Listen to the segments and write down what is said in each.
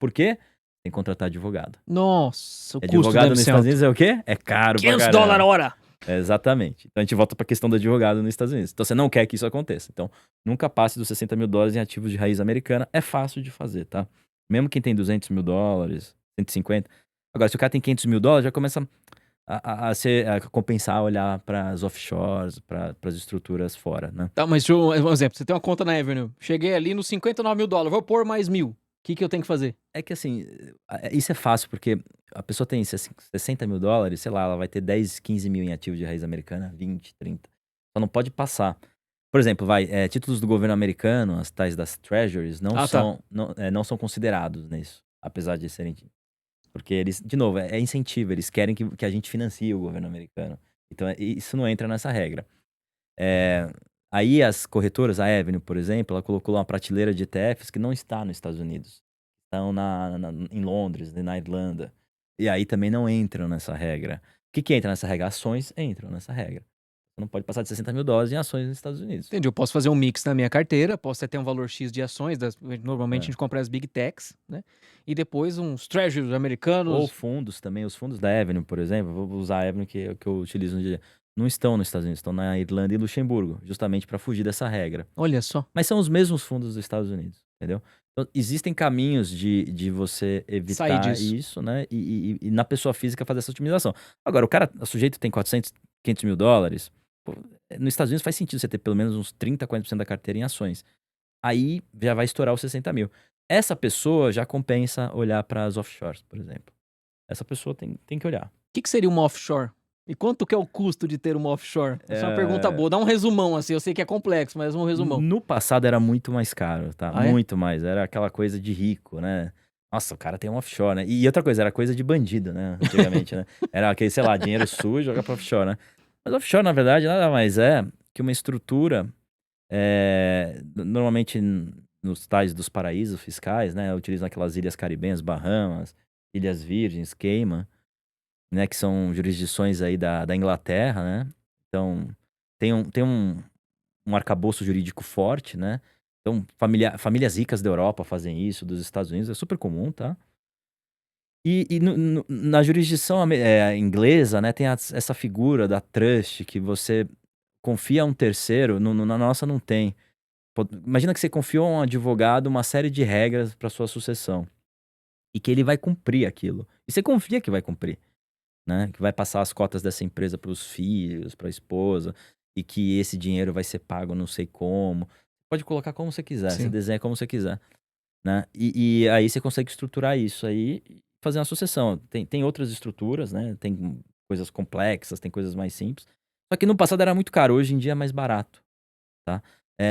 Por quê? Tem que contratar advogado. Nossa, o custo Advogado deve nos ser Estados alto. Unidos é o quê? É caro pra 500 caramba. dólares a hora. Exatamente. Então a gente volta pra questão do advogado nos Estados Unidos. Então você não quer que isso aconteça. Então nunca passe dos 60 mil dólares em ativos de raiz americana. É fácil de fazer, tá? Mesmo quem tem 200 mil dólares, 150. Agora, se o cara tem 500 mil dólares, já começa a compensar, olhar para as offshores, para as estruturas fora, né? Tá, mas um exemplo, você tem uma conta na Avenue, cheguei ali nos 59 mil dólares, vou pôr mais 1.000. O que eu tenho que fazer? É que assim, isso é fácil, porque a pessoa tem 60 mil dólares, sei lá, ela vai ter 10, 15 mil em ativo de raiz americana, 20, 30. Só não pode passar. Por exemplo, títulos do governo americano, as tais das treasuries, não são considerados nisso, apesar de serem. Porque eles, de novo, é incentivo, eles querem que a gente financie o governo americano. Então, isso não entra nessa regra. Aí as corretoras, a Avenue, por exemplo, ela colocou lá uma prateleira de ETFs que não está nos Estados Unidos. Estão em Londres, na Irlanda. E aí também não entram nessa regra. O que entra nessa regra? Ações entram nessa regra. Você não pode passar de 60 mil dólares em ações nos Estados Unidos. Entendi, eu posso fazer um mix na minha carteira, posso até ter um valor X de ações, normalmente a gente compra as Big Techs, né? E depois uns treasuries americanos. Ou fundos também, os fundos da Avenue, por exemplo, vou usar a Avenue que eu utilizo no dia. Não estão nos Estados Unidos, estão na Irlanda e Luxemburgo, justamente para fugir dessa regra. Olha só. Mas são os mesmos fundos dos Estados Unidos, entendeu? Então, existem caminhos de você evitar isso, né? E na pessoa física fazer essa otimização. Agora, o sujeito tem 400, 500 mil dólares. Pô, nos Estados Unidos faz sentido você ter pelo menos uns 30, 40% da carteira em ações. Aí já vai estourar os 60 mil. Essa pessoa já compensa olhar para as offshores, por exemplo. Essa pessoa tem que olhar. O que seria uma offshore? E quanto que é o custo de ter uma offshore? Essa é uma pergunta boa. Dá um resumão, assim. Eu sei que é complexo, mas um resumão. No passado era muito mais caro, tá? Ah, é? Muito mais. Era aquela coisa de rico, né? Nossa, o cara tem um offshore, né? E outra coisa, era coisa de bandido, né? Antigamente, né? Era aquele, sei lá, dinheiro sujo, joga pra offshore, né? Mas offshore, na verdade, nada mais é que uma estrutura, normalmente nos tais dos paraísos fiscais, né? Utilizam aquelas ilhas caribenhas, Bahamas, Ilhas Virgens, Cayman, né? Que são jurisdições aí da Inglaterra, né? Então, tem um arcabouço jurídico forte, né? Então, famílias ricas da Europa fazem isso, dos Estados Unidos, é super comum, tá? E na jurisdição inglesa, né, tem essa figura da trust, que você confia a um terceiro, na nossa não tem. Imagina que você confiou a um advogado uma série de regras para sua sucessão, e que ele vai cumprir aquilo. E você confia que vai cumprir, né? Que vai passar as cotas dessa empresa para os filhos, para a esposa, e que esse dinheiro vai ser pago não sei como. Pode colocar como você quiser, você desenha como você quiser, né? E aí você consegue estruturar isso aí e fazer uma sucessão. Tem outras estruturas, né? Tem coisas complexas, tem coisas mais simples. Só que no passado era muito caro, hoje em dia é mais barato, tá?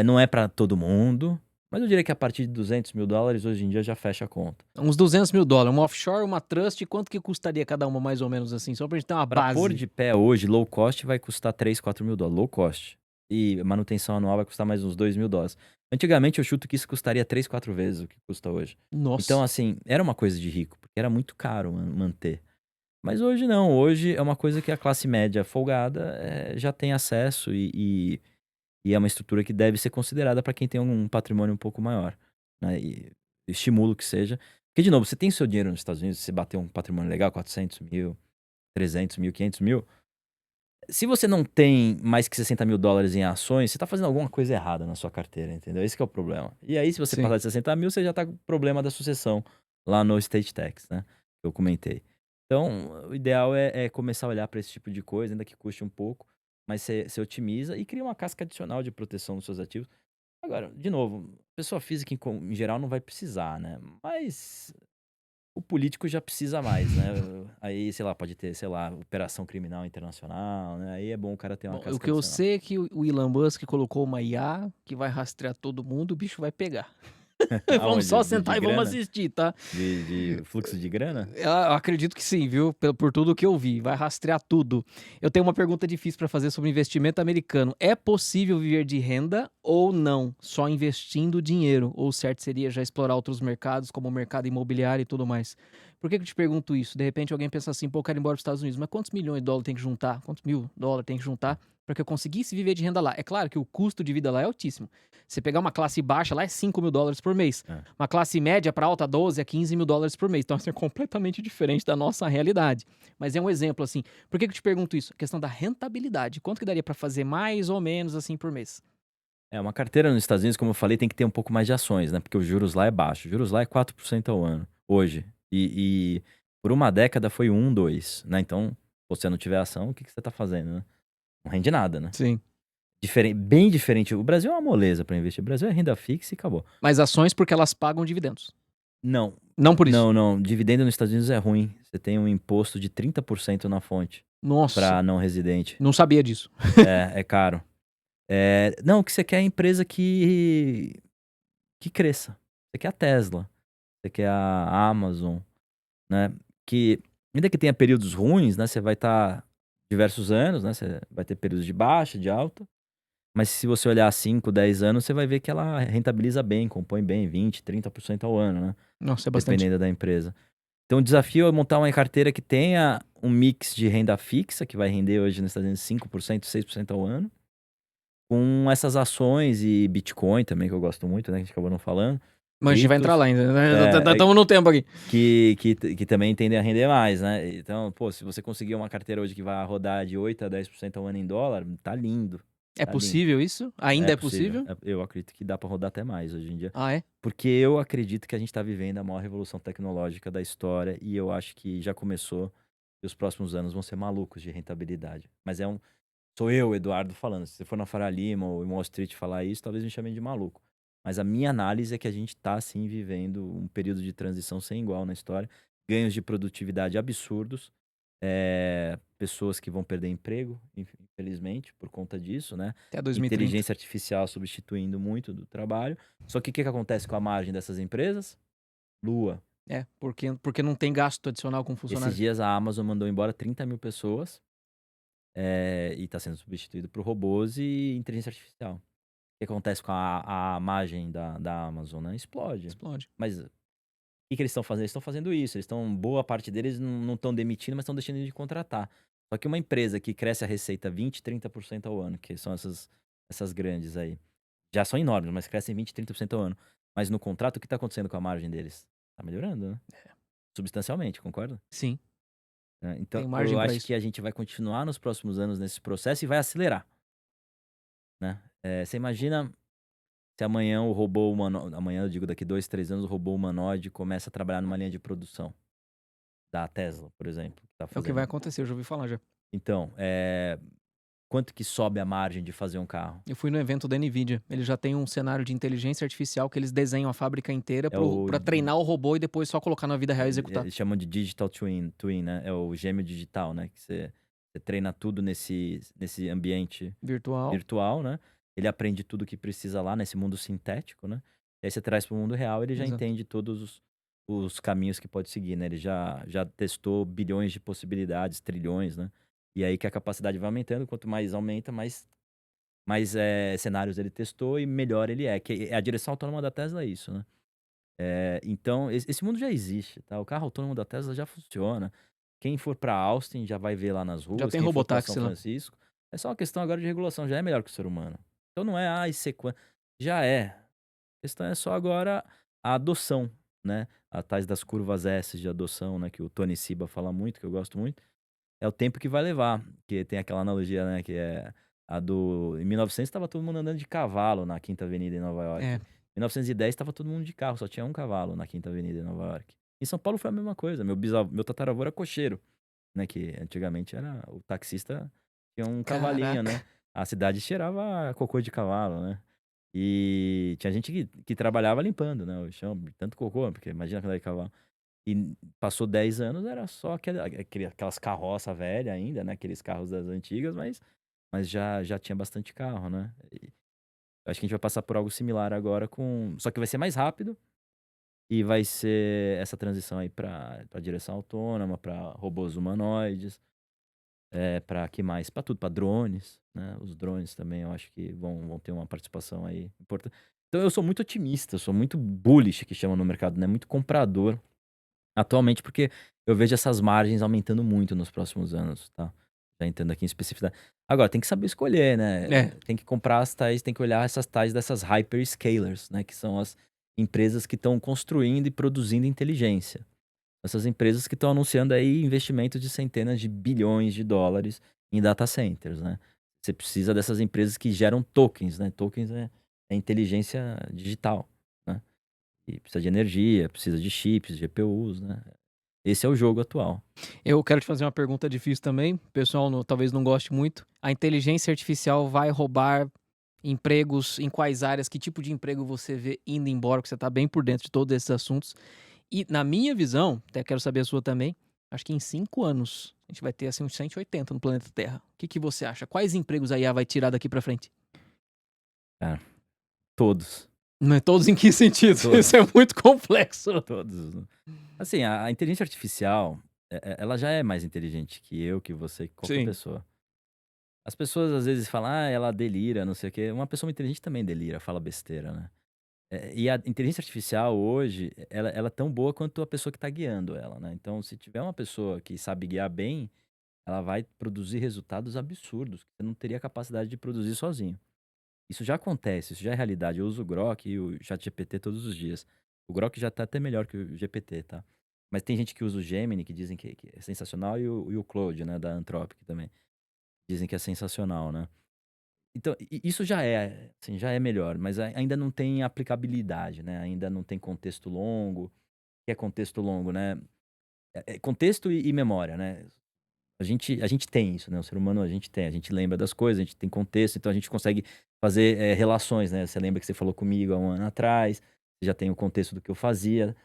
Não é para todo mundo, mas eu diria que a partir de 200 mil dólares hoje em dia já fecha a conta. Uns 200 mil dólares, uma offshore, uma trust, quanto que custaria cada uma mais ou menos assim? Só pra gente ter uma Pra base. pôr de pé hoje, low cost vai custar 3, 4 mil dólares. Low cost. E manutenção anual vai custar mais uns 2 mil dólares. Antigamente eu chuto que isso custaria 3, 4 vezes o que custa hoje. Nossa. Então, assim, era uma coisa de rico, porque era muito caro manter. Mas hoje não, hoje é uma coisa que a classe média folgada já tem acesso e é uma estrutura que deve ser considerada para quem tem um patrimônio um pouco maior, né? E estimulo que seja. Porque, de novo, você tem seu dinheiro nos Estados Unidos, você bateu um patrimônio legal, 400 mil, 300 mil, 500 mil. Se você não tem mais que 60 mil dólares em ações, você tá fazendo alguma coisa errada na sua carteira, entendeu? Esse que é o problema. E aí, se você passar de 60 mil, você já tá com o problema da sucessão lá no Estate Tax, né? Que eu comentei. Então, o ideal é começar a olhar para esse tipo de coisa, ainda que custe um pouco, mas você otimiza e cria uma casca adicional de proteção dos seus ativos. Agora, de novo, pessoa física em geral não vai precisar, né? Mas o político já precisa mais, né? Aí, sei lá, pode ter, sei lá, operação criminal internacional, né? Aí é bom o cara ter uma casca O que eu adicional. sei é que o Elon Musk colocou uma IA que vai rastrear todo mundo, o bicho vai pegar. Vamos só sentar e vamos assistir, tá? De fluxo de grana? Eu acredito que sim, viu? Por tudo que eu vi. Vai rastrear tudo. Eu tenho uma pergunta difícil para fazer sobre investimento americano. É possível viver de renda ou não, só investindo dinheiro, ou o certo seria já explorar outros mercados, como o mercado imobiliário e tudo mais? Por que que eu te pergunto isso? De repente alguém pensa assim: "Pô, eu quero ir embora para os Estados Unidos, mas quantos milhões de dólares tem que juntar? Quantos mil dólares tem que juntar para que eu conseguisse viver de renda lá?" É claro que o custo de vida lá é altíssimo. Você pegar uma classe baixa lá é $5.000 por mês. É. Uma classe média para alta, 12 a $15.000 por mês. Então, assim, é completamente diferente da nossa realidade. Mas é um exemplo, assim. Por que que eu te pergunto isso? A questão da rentabilidade. Quanto que daria para fazer mais ou menos, assim, por mês? É, uma carteira nos Estados Unidos, como eu falei, tem que ter um pouco mais de ações, né, porque os juros lá é baixo. Os juros lá é 4% ao ano, hoje. E por uma década foi 1, 2, né, então, se você não tiver ação, o que que você tá fazendo, né? Não rende nada, né. Sim. Bem diferente. O Brasil é uma moleza para investir. O Brasil é renda fixa e acabou. Mas ações porque elas pagam dividendos. Não, Não por isso. não, não. Dividendo nos Estados Unidos é ruim. Você tem um imposto de 30% na fonte Nossa, para não residente. não sabia disso. É caro. Não, o que você quer é empresa que cresça. Você quer a Tesla, você quer a Amazon, né, que ainda que tenha períodos ruins, né, você vai estar diversos anos, né, você vai ter períodos de baixa, de alta, mas se você olhar 5, 10 anos, você vai ver que ela rentabiliza bem, compõe bem 20, 30% ao ano, né, Nossa, é bastante. dependendo da empresa. Então o desafio é montar uma carteira que tenha um mix de renda fixa, que vai render hoje nos Estados Unidos 5%, 6% ao ano, com essas ações e Bitcoin também, que eu gosto muito, né, que a gente acabou não falando, Mas a gente vai entrar criptos, lá ainda, é, estamos no tempo aqui. que também tendem a render mais, né. Então, pô, se você conseguir uma carteira hoje que vai rodar de 8 a 10% ao ano em dólar, tá lindo, É tá lindo. possível isso? É Ainda é possível, possível? eu acredito que dá pra rodar até mais hoje em dia, Ah, é? porque eu acredito que a gente tá vivendo a maior revolução tecnológica da história e eu acho que já começou e os próximos anos vão ser malucos de rentabilidade. Mas sou eu, Eduardo, falando. Se você for na Faria Lima ou em Wall Street falar isso, talvez me chamem de maluco. Mas a minha análise é que a gente está, sim, vivendo um período de transição sem igual na história. Ganhos de produtividade absurdos. Pessoas que vão perder emprego, infelizmente, por conta disso, né? Até 2030. Inteligência artificial substituindo muito do trabalho. Só que o que que acontece com a margem dessas empresas? Lua. É, porque não tem gasto adicional com Esses funcionário. dias a Amazon mandou embora 30 mil pessoas e está sendo substituído por robôs e inteligência artificial. O que acontece com a margem da Amazon, né? Explode. Explode. Mas o que que eles estão fazendo? Eles estão fazendo isso. Boa parte deles não estão demitindo, mas estão deixando de contratar. Só que uma empresa que cresce a receita 20, 30% ao ano, que são essas grandes aí, já são enormes, mas crescem 20, 30% ao ano. Mas no contrato, o que está acontecendo com a margem deles? Tá melhorando, né? Substancialmente, concorda? Sim, Então, tem eu margem para acho isso. que a gente vai continuar nos próximos anos nesse processo e vai acelerar, né? Você imagina se amanhã o robô humanoide, amanhã eu digo daqui 2, 3 anos, o robô humanoide começa a trabalhar numa linha de produção da Tesla, por exemplo, que tá É o que vai fazendo. acontecer, eu já ouvi falar já. Então, quanto que sobe a margem de fazer um carro? Eu fui no evento da Nvidia. Eles já têm um cenário de inteligência artificial que eles desenham a fábrica inteira É o para treinar o robô e depois só colocar na vida real e executar. eles chamam de digital twin, né? É o gêmeo digital, né? Que você treina tudo nesse ambiente Virtual. virtual, né? Ele aprende tudo que precisa lá nesse mundo sintético, né? E aí você traz para o mundo real, ele já Exato. entende todos os caminhos que pode seguir, né? Ele já testou bilhões de possibilidades, trilhões, né? E aí que a capacidade vai aumentando, quanto mais aumenta, mais cenários ele testou e melhor ele é. Que a direção autônoma da Tesla é isso, né? Então, esse mundo já existe, tá? O carro autônomo da Tesla já funciona. Quem for para Austin já vai ver lá nas Já ruas, tem quem for para São robotáxi lá. Francisco. É só uma questão agora de regulação, já é melhor que o ser humano. Então não é, isso é já é. A questão é só agora a adoção, né? A tais das curvas S de adoção, né? Que o Tony Siba fala muito, que eu gosto muito. É o tempo que vai levar. Que tem aquela analogia, né? Que é a do. Em 1900 estava todo mundo andando de cavalo na Quinta Avenida em Nova York. É. Em 1910 estava todo mundo de carro, só tinha um cavalo na Quinta Avenida em Nova York. Em São Paulo foi a mesma coisa. Meu tataravô era cocheiro, né? Que antigamente era o taxista tinha um cavalinho, Caraca. né? A cidade cheirava cocô de cavalo, né? E tinha gente que trabalhava limpando, né? O chão, de tanto cocô, porque imagina quando é de cavalo. E passou 10 anos, era só aquelas carroças velhas ainda, né? Aqueles carros das antigas, mas já tinha bastante carro, né? E acho que a gente vai passar por algo similar agora com. Só que vai ser mais rápido e vai ser essa transição aí para direção autônoma, para robôs humanoides. Para que mais? Para tudo, para drones, né? Os drones também eu acho que vão ter uma participação aí importante. Então eu sou muito otimista, eu sou muito bullish, que chama no mercado, né? Muito comprador atualmente, porque eu vejo essas margens aumentando muito nos próximos anos, tá? Já entrando aqui em especificidade. Agora, tem que saber escolher, né? É. Tem que comprar as tais, tem que olhar essas tais dessas hyperscalers, né? Que são as empresas que estão construindo e produzindo inteligência. Essas empresas que estão anunciando aí investimentos de centenas de bilhões de dólares em data centers, né? Você precisa dessas empresas que geram tokens, né? Tokens é inteligência digital, né? E precisa de energia, precisa de chips, GPUs, né? Esse é o jogo atual. Eu quero te fazer uma pergunta difícil também. O pessoal talvez não goste muito. A inteligência artificial vai roubar empregos em quais áreas? Que tipo de emprego você vê indo embora? Porque você está bem por dentro de todos esses assuntos. E na minha visão, até quero saber a sua também, acho que em 5 anos a gente vai ter assim uns 180 no planeta Terra. O que que você acha? Quais empregos a IA vai tirar daqui pra frente? Cara, todos. Não é todos em que sentido? Isso é Todos. muito complexo. Todos. Assim, a inteligência artificial, ela já é mais inteligente que eu, que você, que qualquer Sim. pessoa. As pessoas às vezes falam, ela delira, não sei o quê. Uma pessoa inteligente também delira, fala besteira, né? E a inteligência artificial hoje, ela é tão boa quanto a pessoa que está guiando ela, né? Então, se tiver uma pessoa que sabe guiar bem, ela vai produzir resultados absurdos que você não teria capacidade de produzir sozinho. Isso já acontece, isso já é realidade. Eu uso o Grok e o ChatGPT todos os dias. O Grok já tá até melhor que o GPT, tá? Mas tem gente que usa o Gemini, que dizem que é sensacional, e o Claude, né, da Anthropic também. Dizem que é sensacional, né? Então, isso já é, assim, já é melhor, mas ainda não tem aplicabilidade, né? Ainda não tem contexto longo. O que é contexto longo, né? É contexto e memória, né? A gente tem isso, né? O ser humano, a gente lembra das coisas, a gente tem contexto, então a gente consegue fazer relações, né? Você lembra que você falou comigo há um ano atrás, você já tem o contexto do que eu fazia.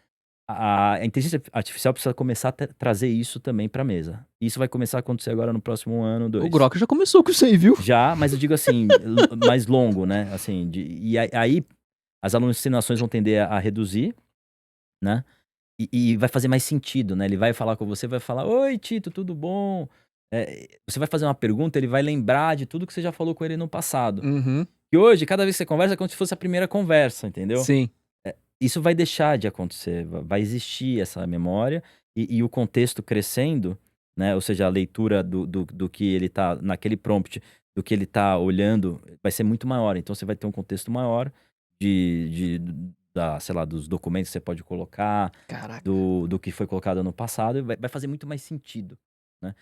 A inteligência artificial precisa começar a trazer isso também para a mesa. Isso vai começar a acontecer agora no próximo ano, O 2. Grok já começou com isso aí, viu? Já, mas eu digo assim, mais longo, né? Assim, e aí as alucinações vão tender a reduzir, né? E vai fazer mais sentido, né? Ele vai falar com você, vai falar: "Oi, Tito, tudo bom?" Você vai fazer uma pergunta, ele vai lembrar de tudo que você já falou com ele no passado. Uhum. E hoje, cada vez que você conversa, é como se fosse a primeira conversa, entendeu? Sim. Isso vai deixar de acontecer, vai existir essa memória e o contexto crescendo, né? Ou seja, a leitura do que ele tá naquele prompt, do que ele tá olhando, vai ser muito maior. Então você vai ter um contexto maior sei lá, dos documentos que você pode colocar, Caraca. do que foi colocado no passado, e vai fazer muito mais sentido, né?